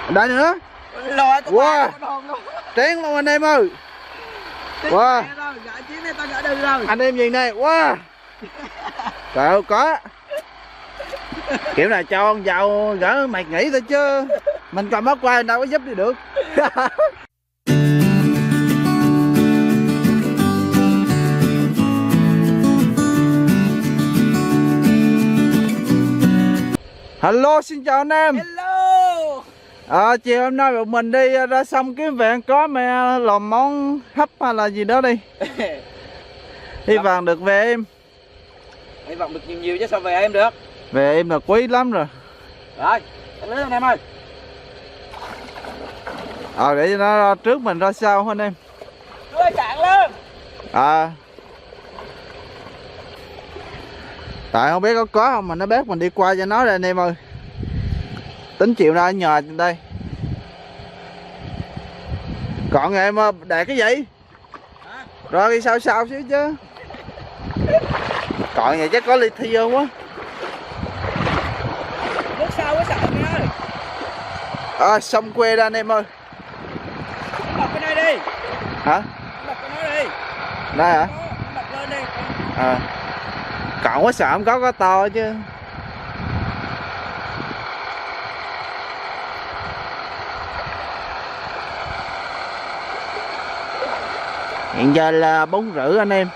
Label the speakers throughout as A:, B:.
A: Đây nữa. Wow. Trén luôn anh em ơi. Wow. Anh em nhìn này. Wow. Trời ơi có. Kiểu này cho con giàu gỡ mày nghĩ thôi chứ. Mình cầm ốc quay đâu có giúp gì được. Hello, xin chào anh em.
B: Hello.
A: Chiều hôm nay bọn mình đi ra sông kiếm vẹn có mẹ làm món hấp hay là gì đó đi. Hy vọng được về em.
B: Hy vọng được nhiều chứ sao về em được.
A: Về em là quý lắm rồi.
B: Rồi, đánh lưới anh em ơi.
A: Để cho nó ra trước mình ra sau anh em.
B: Lưới cạn lên.
A: Tại không biết có không mà nó bét mình đi qua cho nó đây anh em ơi. Tính chịu ra nhờ đây. Còn em để cái gì?
B: Hả?
A: Rồi đi sao xíu chứ. Còn vậy chắc có lithium quá.
B: Nước sau quá sợ anh ơi.
A: Sông quê ra anh em ơi.
B: Bật cái này đi.
A: Hả?
B: Bật cái nó đi.
A: Đây hả?
B: Bật lên đi.
A: Cậu quá sợ không có to chứ. Hiện giờ là 4:30 anh em.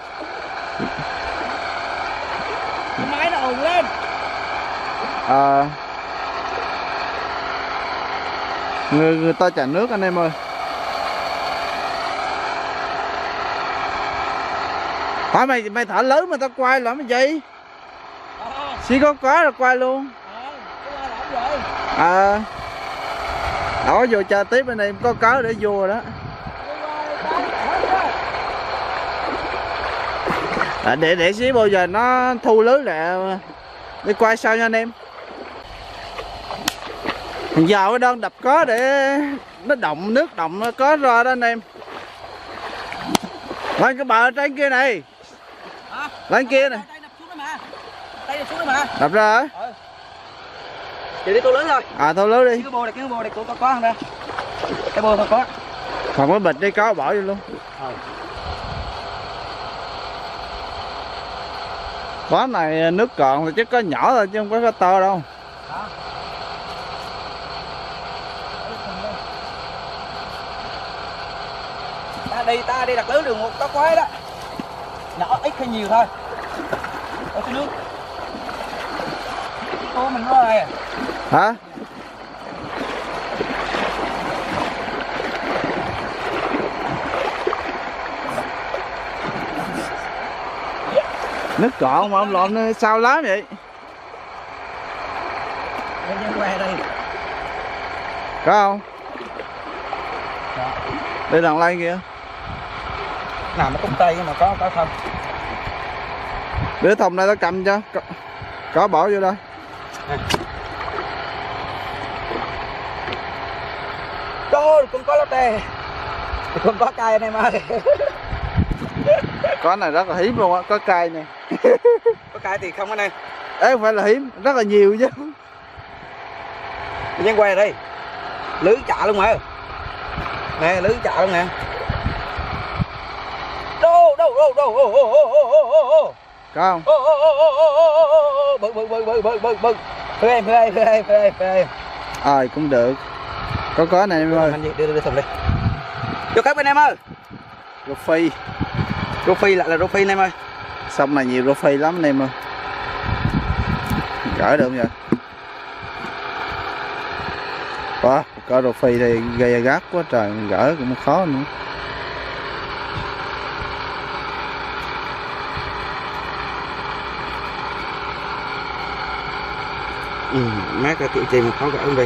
B: Máy nó ồn lên.
A: Người ta trả nước anh em ơi. Hỏi mày thả lớn mà tao quay làm cái gì? Xí có là quay luôn. Đó vô chơi tiếp bên này có cá để vô rồi đó. Để xí bao giờ nó thu lưới lại đi quay sau nha anh em. Giờ cái đơn đập có để nó động nước động nó có ra đó anh em. Lên cái bờ trên kia này. Lên kia nè.
B: Tay đập xuống đó mà.
A: Đập ra hả?
B: Giờ đi tô lưới thôi.
A: Tô lưới đi.
B: Cái bô này của có không đây? Cái bô thôi có.
A: Còn cái bịch đi có bỏ vô luôn. Quán này nước còn thì chắc có nhỏ thôi chứ không có to đâu.
B: Ta đi đặt lưới đường một có quái đó. Nhỏ ít hay nhiều thôi. Ở cái nước. Ô mình nói này.
A: Hả? Nước cọn mà ông lộn sao lắm vậy?
B: Em que đây.
A: Có không? Đi lần lên kìa.
B: Nằm ở cúc tay mà có không?
A: Đứa thùng này tao cầm cho. Có bỏ vô đây.
B: Trời, con có latte. Con có cay anh em ơi.
A: Có này rất là hiếm luôn á, có cay nè.
B: Có cay thì không anh em.
A: Không phải là hiếm, rất là nhiều chứ.
B: Nhân que đây. Lưới chạ luôn mà. Nè, lưới chạ luôn nè. Đâu.
A: Có không?
B: Bự. Thưa em.
A: Cũng được. Có này em ơi.
B: Đưa thùng đi. Cho khách bên em ơi. Rô phi lại là rô phi anh em ơi.
A: Sông này nhiều rô phi lắm anh em ơi. Gỡ được không vậy? Có rô phi thì gây gắt quá trời, gỡ cũng khó nữa.
B: Mát ra tiểu chi mà khó gỡ không đi.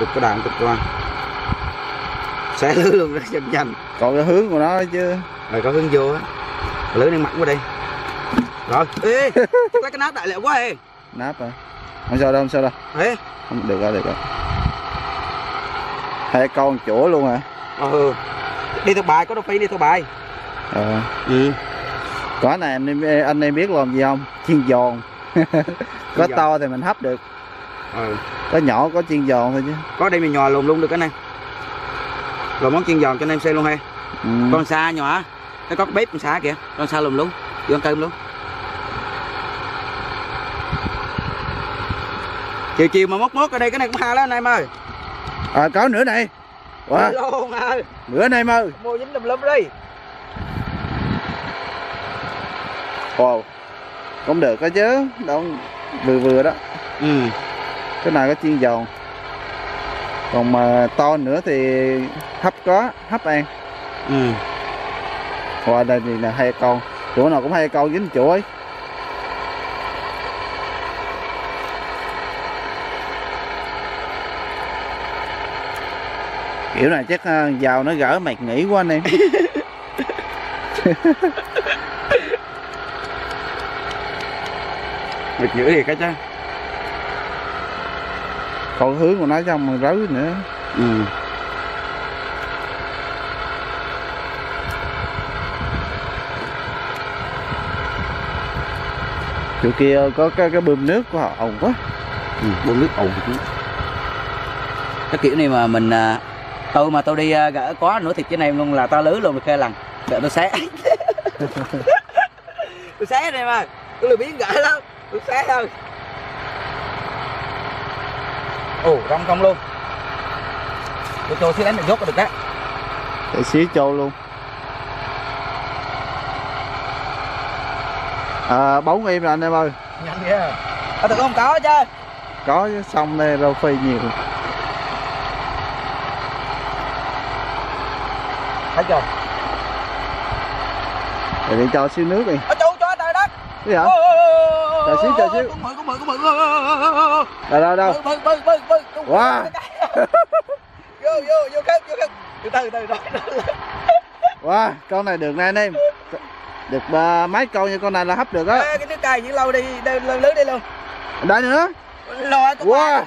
B: Cục cái đàn cục qua. Xé lưới luôn ra nhanh.
A: Còn cái hướng của nó chứ.
B: Rồi có hướng vô á. Lưới đang mặn qua đi. Rồi. Ê, chắc cái nắp đại liệu quá ê.
A: Nắp à? Không sao đâu.
B: Ê.
A: Không được rồi. Hai con chỗ luôn hả?
B: Đi theo bài, có đâu phi đi theo bài.
A: Có này anh em biết làm gì không? Chiên giòn. Có to thì mình hấp được. Có nhỏ có chiên giòn thôi chứ.
B: Có đây mình nhò lùm luôn được cái này. Rồi món chiên giòn cho anh em xem luôn hay. Con xa nhỏ, cái có bếp con xa kìa, con xa lùm luôn, vô ăn cơm luôn. Chiều chiều mà móc ở đây cái này cũng ha đó anh em ơi.
A: Có nữa này. Wow.
B: Luôn à.
A: Nữa này em ơi.
B: Mua dính lùm đi.
A: Wow. Cũng được đó chứ, đâu vừa đó. Cái này có chiên giòn. Còn mà to nữa thì hấp có, hấp ăn. Wow, đây thì là 2 con. Chỗ nào cũng 2 con dính chỗ ấy. Kiểu này chắc vào nó gỡ mệt nghỉ quá anh em.
B: Mệt dữ thì cái chứ.
A: Còn hướng của nó trong mà rối nữa. Chỗ kia có cái bơm nước của họ ồn quá.
B: Bơm nước ồn. Cái kiểu này mà mình tôi đi gỡ có nữa thịt trên này luôn là to lưới luôn được kê lần. Đợi tôi xé. Tôi xé đây mà. Tôi lười biến gỡ lắm. Tôi xé thôi. Ồ, rong không luôn. Tôi cho xíu đánh được dốt được đó.
A: Để xíu cho luôn. Bóng im rồi anh em ơi.
B: Nhanh kìa. Thật không có chứ.
A: Có chứ, xong đây rau phi nhiều.
B: Thấy chưa?
A: Để đi cho xíu nước đi.
B: Chú cho trời đất.
A: Cái gì hả? Chờ xíu, chờ xíu.
B: Có mực.
A: Đâu.
B: Bự.
A: Wow.
B: Vô khép. Từ từ.
A: Wow, con này được nè anh em. Được mấy con như con này là hấp được á.
B: Cái nước cay chỉ lâu đi, lưới đi luôn.
A: Đây nữa. Wow.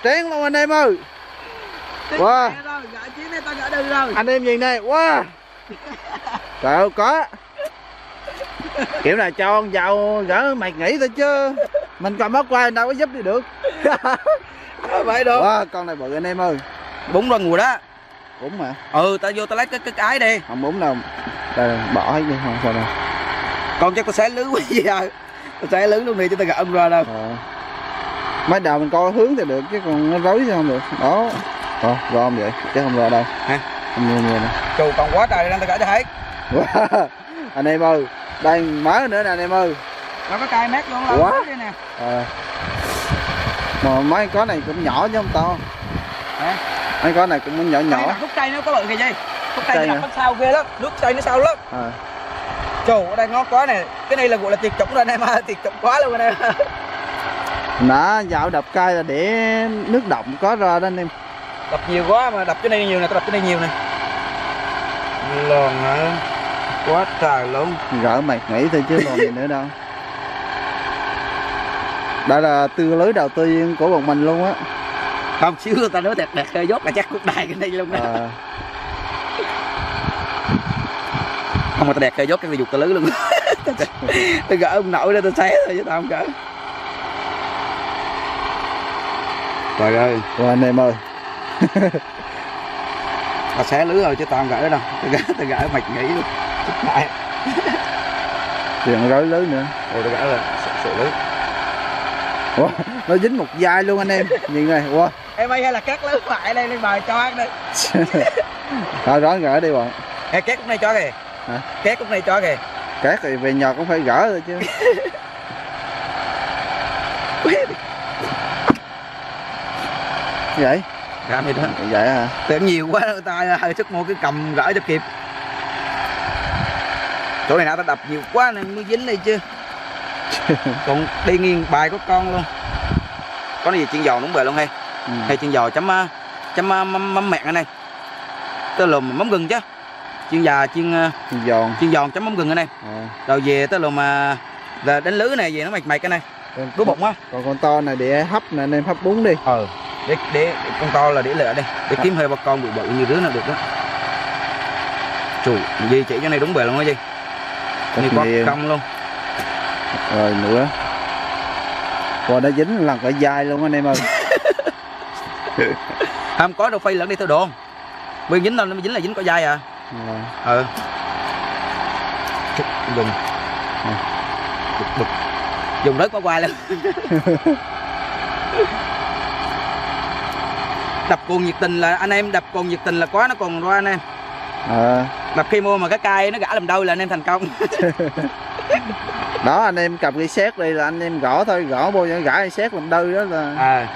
A: Trén luôn anh em ơi. Wow. Anh em nhìn này, wow. Trời ơi, có. Kiểu này cho con dâu gỡ mày nghĩ thôi chứ. Mình cầm ốc quay đâu có giúp đi được.
B: Vậy được.
A: Wow, con này bự anh em ơi.
B: Bún rồi mùi đó.
A: Bún mà.
B: Tao vô tao lấy cái đi.
A: Không bún đâu. Đây, bỏ hết đi, không sao đâu.
B: Con chắc tao xé lưới quá giờ. Tao xé lưới luôn đi cho tao gỡ ra đâu.
A: Mấy đầu mình coi hướng thì được chứ còn nó rối sao không được. Đó. Gom vậy chứ không ra đâu.
B: Hả?
A: Không nhiều nè.
B: Trời còn quá trời đang tao gỡ cho thấy.
A: Wow. Anh em ơi, đây mới nữa nè anh em ơi.
B: Nó có cay mét luôn lâu đây nè.
A: Mà mấy con này cũng nhỏ chứ không to.
B: Hả?
A: Mấy con này cũng nhỏ.
B: Khúc cây nó có bự kìa gì? Khúc cây nó đập sao ghê lắm, nước cây nó sâu lắm. Trời ở đây ngon quá nè. Cái này là gọi là tuyệt chủng rồi anh em ơi, tuyệt chủng quá luôn anh em.
A: Nãy dạo đập cây là để nước động có ra đó anh em.
B: Đập nhiều quá mà đập cái này nhiều nè, tao đập cái này nhiều nè. Lòn hả? Quá trời luôn.
A: Gỡ mày nghĩ thôi chứ còn gì nữa đâu. Đây là lưới đầu tiên của bọn mình luôn á.
B: Không xíu người ta nói đẹp khơi dốt là chắc cuộc đời cái này luôn đó. Không mà tao đẹp khơi dốt cái dục tao lưới luôn. Tao gỡ ông nội ra tao xé thôi chứ tao không gỡ. Trời ơi.
A: Rồi anh em ơi.
B: Tao xé lưới rồi chứ tao không gỡ đâu. Tao gỡ mạch nghĩ luôn.
A: Chuyện rối lưới nữa.
B: Tao gỡ rồi, sợ lưới.
A: Wow, nó dính một dai luôn anh em. Nhìn này, wow.
B: Em ơi hay là cắt lưới lại đây lên bài cho ăn đi.
A: Thôi rón gỡ đi bọn.
B: Ê, két cũng này cho kìa.
A: Hả?
B: Két cũng này cho kìa.
A: Két thì về nhà cũng phải gỡ rồi chứ. Vậy?
B: Làm gì đó.
A: Vậy hả?
B: Tưởng nhiều quá ta hơi sức mua cái cầm gỡ cho kịp. Chỗ này nào ta đập nhiều quá nên mới dính đây chứ. Còn đi nghiêng bài có con luôn. Có gì chiên giò đúng bề luôn hay. Hay chiên giò chấm mắm mẹt ở đây. Tới lùm mắm gừng chứ. Chiên giòn chấm mắm gừng ở đây. Rồi về tới lùm mà là đánh lưới này về nó mạch cái này. Đú bụng á.
A: Còn con to này để hấp nè anh em, hấp bún đi.
B: Để con to là để lựa đây. Để kiếm hơi ba con bự như đứa nào được đó. Trời, gì chỉ cái này đúng bề luôn đó gì. Này có không luôn.
A: Rồi nữa. Còn nó dính lần cả dai luôn anh em ơi.
B: Không có đâu phi lẫn đi theo đồn. Nguyên dính đâu nó dính là dính có dai à. Dùng bực dùng rớt qua quay lên. Đập cuồng nhiệt tình là anh em, đập cuồng nhiệt tình là có, nó còn ra anh em. Đập khi mua mà cái cây nó gã làm đôi là anh em thành công.
A: Đó anh em cầm cái xét đi là anh em gõ thôi, gõ vô gã cái xét làm đôi đó là.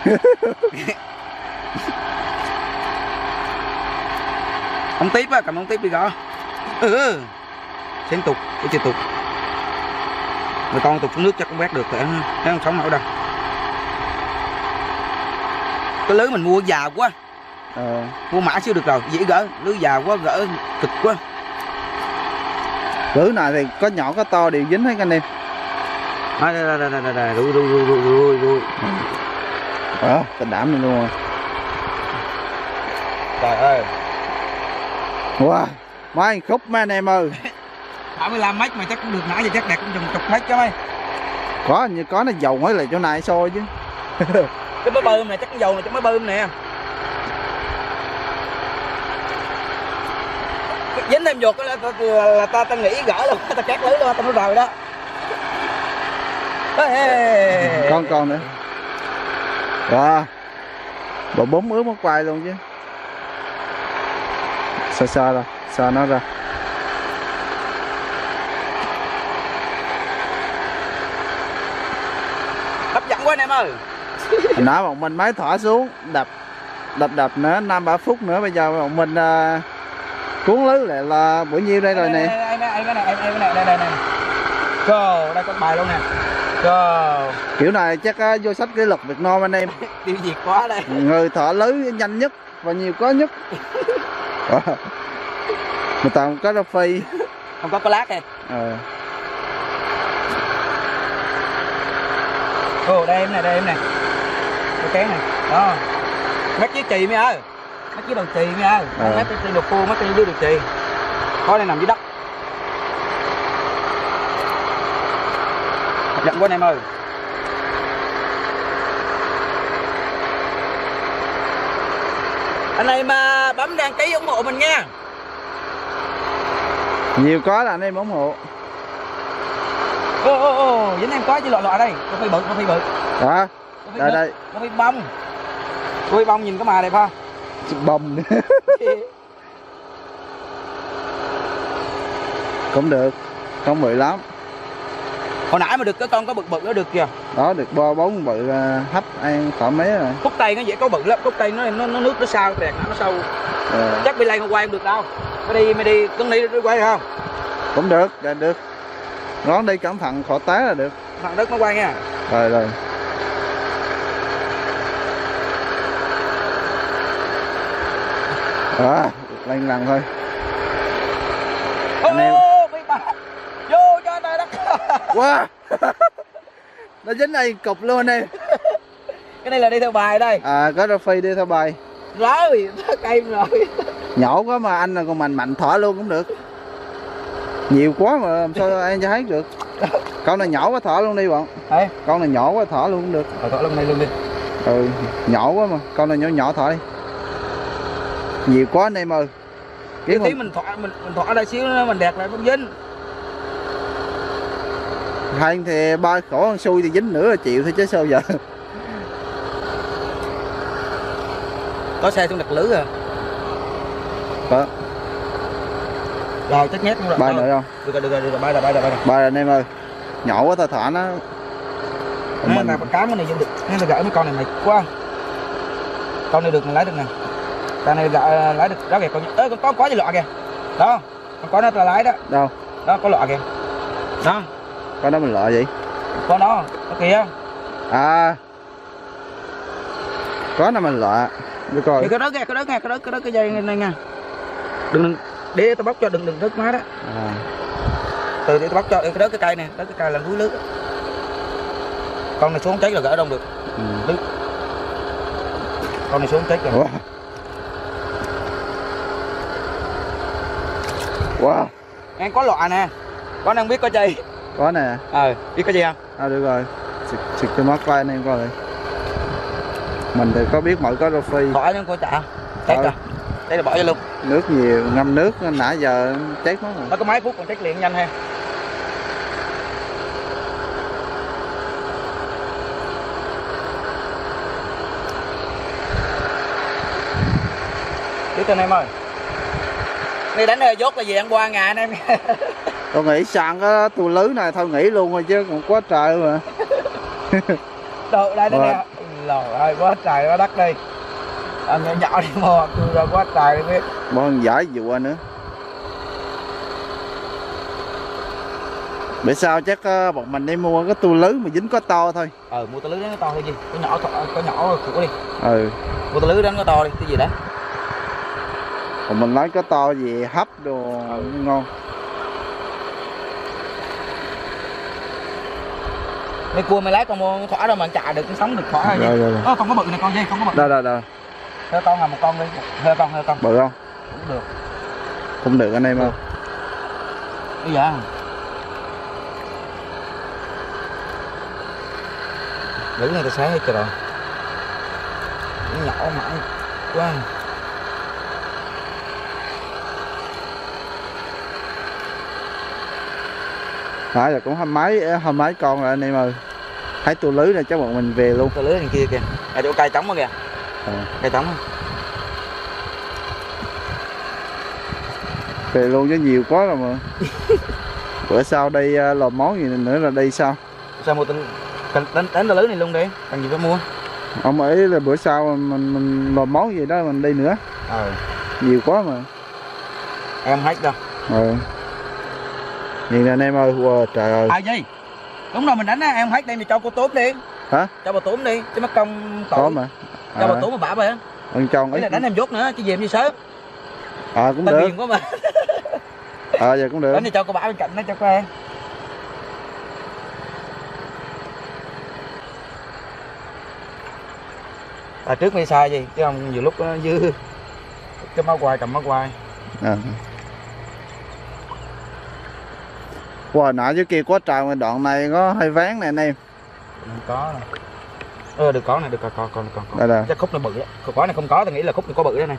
B: Ông tiếp á, cầm ông tiếp đi gõ. Xén tục, cái chưa tục. Mà con tục xuống nước chắc cũng quét được, thấy không sống nổi đâu. Cái lưới mình mua già quá. Mua mã chưa được rồi, dễ gỡ, lưới già quá gỡ cực quá.
A: Lưới này thì có nhỏ có to đều dính hết anh em.
B: Rui.
A: Tình đảm này luôn rồi.
B: Trời ơi.
A: Wow, mấy khúc mấy anh em ơi.
B: 35 mét mà chắc cũng được, nãy giờ chắc đạt cũng chừng chục mét chứ mấy.
A: Có như có nó dầu mới là chỗ này sôi chứ.
B: Cái máy bơm này chắc cái dầu này chắc máy bơm nè. Dính thêm vuột là ta nghĩ gỡ luôn, ta cắt lưới luôn, ta nói rồi đó.
A: Con nữa. Wow. Bộ 4 ướt mất quay luôn chứ. Xa ra, xa nó ra.
B: Hấp dẫn quá anh em ơi.
A: Hồi nãy bọn mình mới thỏa xuống, đập nữa 5-3 phút nữa, bây giờ bọn mình cuốn lưới lại là bữa nhiêu đây rồi nè.
B: Đây. Go, đây có bài luôn nè. Go.
A: Kiểu này chắc vô sách kỷ lục Việt Nam anh em.
B: Tiêu diệt quá đây.
A: Người thỏa lưới nhanh nhất và nhiều có nhất. Mà toàn có rau phi.
B: Không có lát kìa. Đây em nè. Cái kén này. Đó. Mắt với chì mấy ơi. Mắt với đầu chì mấy ơi. Mắt với đầu khô, mắt với đầu chì. Khói này nằm dưới đất. Giận quá anh em ơi. Anh em bấm đăng ký ủng hộ mình nha.
A: Nhiều có là anh em ủng hộ.
B: Dính em có chứ lọ đây. Có phi bự.
A: Đó. Đây.
B: Có phi bông. Có phi bông nhìn có mà đẹp không?
A: Bông. Cũng được. Không bự lắm.
B: Hồi nãy mà được cái con có bự đó được kìa.
A: Đó được 3-4 bự hấp ăn thoải mái rồi.
B: Khúc tay nó dễ có bự lắm, khúc tay nó nước nó sao đẹp nó sâu. Chắc bị lay không quay không được đâu. Mày đi cưng đi quay không?
A: Cũng được, được. Ngón đi cẩn thận khỏi té là được.
B: Thằng đất nó quay nha.
A: Rồi. Lên lần thôi. Anh em.
B: Vô cho anh đất.
A: Wow. Nó dính này cục luôn đi.
B: Cái này là đi theo bài đây.
A: Có rau phi đi theo bài.
B: Rồi, cây rồi.
A: Nhỏ quá mà anh là còn mạnh thỏ luôn cũng được. Nhiều quá mà làm sao anh cho thấy được. Con này nhỏ quá thỏ luôn đi bọn. Con này nhỏ quá thỏ luôn cũng được.
B: Thỏ luôn này luôn đi.
A: Nhỏ quá mà, con này nhỏ thỏ đi. Nhiều quá anh em ơi.
B: Tí mình thỏ đây xíu nữa mình đẹp lại không dính.
A: Hay thì ba khổ ăn xui thì dính nữa là chịu thôi chứ sao giờ.
B: Có xe xuống đặt lưới rồi.
A: Có.
B: Rồi chắc nhét rồi.
A: Bay nữa không?
B: Được rồi, bay rồi.
A: Bay rồi anh em ơi. Nhỏ quá thỏ nó.
B: Mình con cá cái này vô được. Nên là gỡ mấy con này mệt quá. Con này được mình lấy được nè. Con này lấy được đó kìa, con có gì lọ kìa. Đó. Con có nó là lái đó.
A: Đâu?
B: Đó có lọ kìa. Đó.
A: Con đó mình lọ gì?
B: Con đó kìa.
A: Có nó mình lọ. Để coi.
B: Cái đó cái dây này nha. Đừng để tao bóc cho đừng rớt má đó. Từ để tao bóc cho cái đó cái cây này, đó cái cây là núi nước. Con này xuống cháy là gỡ đông được. Con này xuống cháy rồi.
A: Wow.
B: Em có lọ nè. Con đang biết có chi.
A: Có nè.
B: Biết cái gì không?
A: Được rồi. Xịt cái mắt coi anh em coi rồi. Mình thì có biết mỗi có rô phi.
B: Bỏ cho cô chả. Chết rồi. Đây là bỏ vô luôn.
A: Nước nhiều, ngâm nước nãy giờ chết mất rồi.
B: Nó có mấy phút còn chết liền nhanh ha. Tiếp anh em ơi. Đi đánh dốt là gì ăn qua ngày anh em.
A: Tôi nghĩ sàn cái tù lưới này thôi nghỉ luôn rồi chứ còn quá trời mà.
B: Đâu đây nè. Ltrời ơi quá trời quá đất đi. Anh nhỏ nhỏ đi mua tôi ra quá trời đi biết.
A: Bon giải dụa nữa. Bữa sau chắc bọn mình đi mua cái tu lưới mà dính có to thôi.
B: Mua tao lưới đánh có to thôi gì. Có nhỏ khủ đi. Mua tao lưới đánh có to đi, cái gì đó.
A: Còn mình lấy có to gì hấp đồ ngon.
B: Mấy cua mày lấy con mua thỏa đâu mà chạy được, sống được thỏa thôi. Rồi. Con có bự này con dây, con có bự.
A: Đâu.
B: Hơi con là một con đi. Hơi con.
A: Bự không?
B: Cũng được.
A: Cũng được anh em ơi.
B: Bây giờ. Lưới này ta xé hết rồi. Nhỏ mãi quá.
A: Nãy giờ cũng hai mấy con rồi anh em ơi. Thấy tua lưới này chắc bọn mình về luôn.
B: Tua lưới đằng kia kìa. Ở chỗ cây trống đó kìa. Cây trống đó.
A: Về luôn chứ nhiều quá rồi mà. Bữa sau đi làm món gì nữa là đi sao?
B: Sao mua đánh tua lưới này luôn đi. Cần gì phải mua.
A: Ông ấy là bữa sau mình làm món gì đó mình đi nữa. Nhiều quá mà.
B: Em hết đâu.
A: Nhìn anh em ơi, wow, trời ơi.
B: Gì? Đúng rồi mình đánh á, em hết đem thì cho cô túm đi.
A: Hả?
B: Cho bà túm đi, chứ mất công tội.
A: Có mà.
B: Cho bà túm mà bả về.
A: Ăn tròn ấy.
B: Đánh em dốt nữa, chứ về em đi sớm.
A: Cũng được.
B: Quá mà.
A: Giờ cũng được.
B: Đánh thì cho cô bả bên cạnh nó cho cô em. Trước mi sai gì, chứ không nhiều lúc nó dư. Cái máu quai, cầm máu quai.
A: Wow, nãy dưới kia quá trời mà đoạn này có hơi ván nè anh em.
B: Không có nè. Được có nè, được còn.
A: Đây.
B: Chắc khúc nó bự đó. Có này không có, tôi nghĩ là khúc này có bự đây này.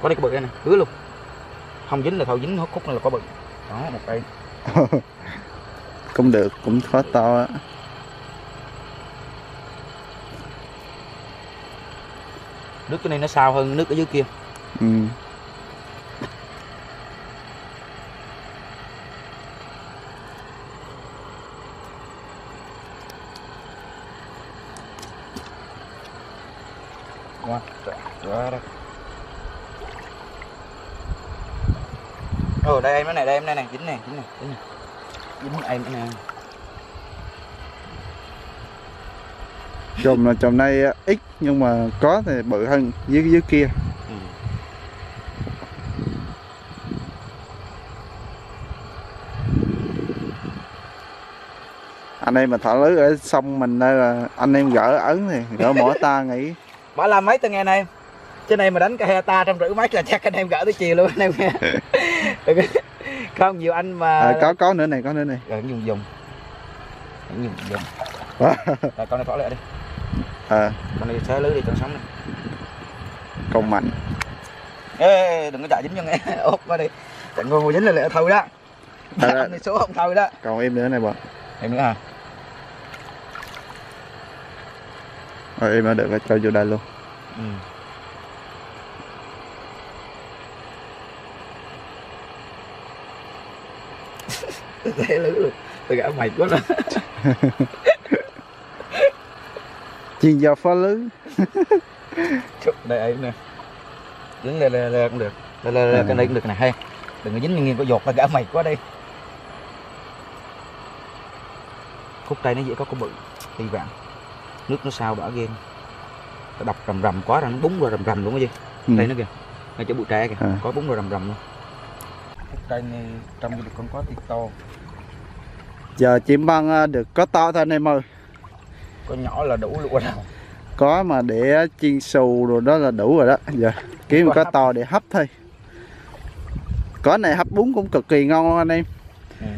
B: Có đây có bự đây này, hứa luôn. Không dính là thôi, dính khúc này là có bự. Đó, một cây.
A: Cũng được, cũng khó to á.
B: Nước cái này nó sao hơn nước ở dưới kia. Đây em đây này, dính này. Dính em nè.
A: Chùm này ít nhưng mà có thì bự hơn dưới kia. Anh em mà thả lưới ở sông mình đây là anh em gỡ ấn thì gỡ mỏ ta nghĩ.
B: Bỏ làm mấy tao nghe này. Trên này mà đánh cái ta 150 mấy là chắc anh em gỡ tới chiều luôn anh em nghe. Không nhiều anh mà.
A: Có nữa này.
B: Rồi dùng. Rồi con này thỏ lại đi. Con này xé lưới đi cho nó sống này.
A: Công mạnh.
B: Ê, đừng có chạy dính cho nghe. Ốp qua đi. Chẳng ngon dính là lại thôi đó. Anh này số không thôi đó.
A: Còn em nữa này bọn.
B: Em nữa hả?
A: Em đã được cho vô đây luôn.
B: Thế lưới luôn. Tôi gã mệt quá đó.
A: Chuyên gia phá lưới.
B: Đây ấy nè. Dính đây cũng được. Đây cái này cũng được này hay. Đừng có dính nghiêng có giọt là gã mệt quá đi. Khúc tay nó dễ có bự. Ty vạn. Nước nó sao đỏ ghê. Nó đập rầm quá rồi nó búng ra rầm luôn cái gì. Đây nó kìa. Ngay chỗ bụi tre kìa. Có búng ra rầm luôn. Khúc tay này trong được con có thịt to.
A: Giờ chim băng được có to thôi anh em ơi.
B: Con nhỏ là đủ luôn rồi.
A: Có mà để chiên xù rồi đó là đủ rồi đó. Giờ kiếm một cá to để hấp thôi. Có này hấp bún cũng cực kỳ ngon luôn anh em.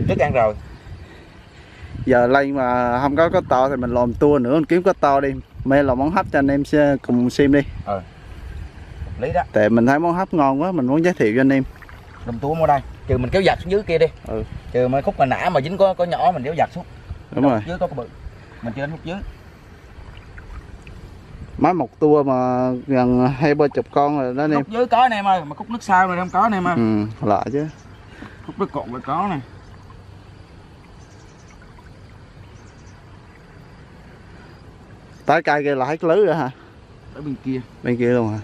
B: Rất ăn rồi.
A: Giờ lên mà không có to thì mình làm tua nữa, mình kiếm cá to đi. mê là món hấp cho anh em cùng xem đi.
B: Lý đó.
A: Tại mình thấy món hấp ngon quá, mình muốn giới thiệu cho anh em.
B: Đùm tua mua đây, trừ mình kéo giặt xuống dưới kia đi. Trừ mấy khúc mà nã mà dính có nhỏ mình kéo giặt xuống.
A: Đúng rồi.
B: Dưới có cái bự. Mình chưa đến khúc dưới.
A: Máy một tua mà gần 20-30 con rồi đó anh em.
B: Khúc dưới có anh em ơi, mà khúc nước sau này không có anh em ơi.
A: Lạ chứ.
B: Khúc nước cộn là có nè.
A: Tới cây kia là hết lưới rồi hả?
B: Ở bên kia.
A: Bên kia luôn hả?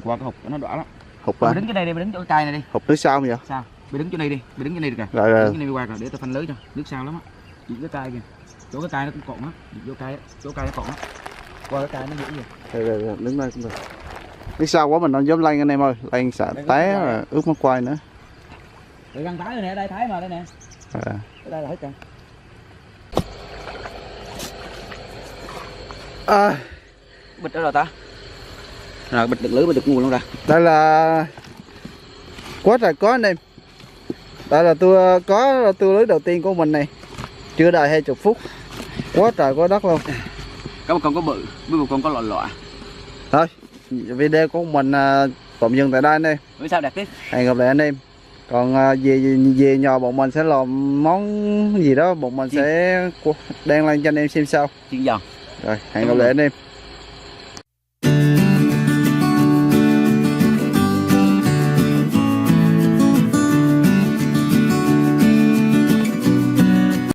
B: Qua cái hộp nó đỏ lắm.
A: Hụt à?
B: Đứng chỗ đây đi, đứng chỗ cái cây này đi.
A: Hụt nước sau vậy?
B: Sao? Bị đứng chỗ này đi, bị đứng chỗ này được kìa.
A: Rồi.
B: Đứng chỗ này qua rồi để tao phanh lưới cho. Nước sao lắm á. Chỉ cái cây kìa. Chỗ cái cây nó cũng cộn á, vô cây á, chỗ cây nó cộn á. Qua cái cây nó dữ vậy.
A: Rồi, đứng đây cũng được. Nước sau quá mình không dám lên anh em ơi, lên sợ té rồi ướt mất quay nữa.
B: Để găng tái nè, đây thái mà đây nè. Đây là hết kìa. Bịch đó rồi ta. Rồi bịch được lưới bịch được nguồn luôn ra.
A: Đây là quá trời có anh em. Đây là tôi lưới đầu tiên của mình này. Chưa đầy 20 phút. Quá trời có đất luôn.
B: Có một con có bự, với một con có lọn lọa.
A: Thôi, video của mình tạm dừng tại đây anh em.
B: Bữa sau đẹp tiếp.
A: Hẹn gặp lại anh em. Còn về nhờ bọn mình sẽ làm món gì đó bọn mình sẽ đăng lên cho anh em xem sau.
B: Chiên giòn.
A: Rồi, hẹn gặp lại anh em.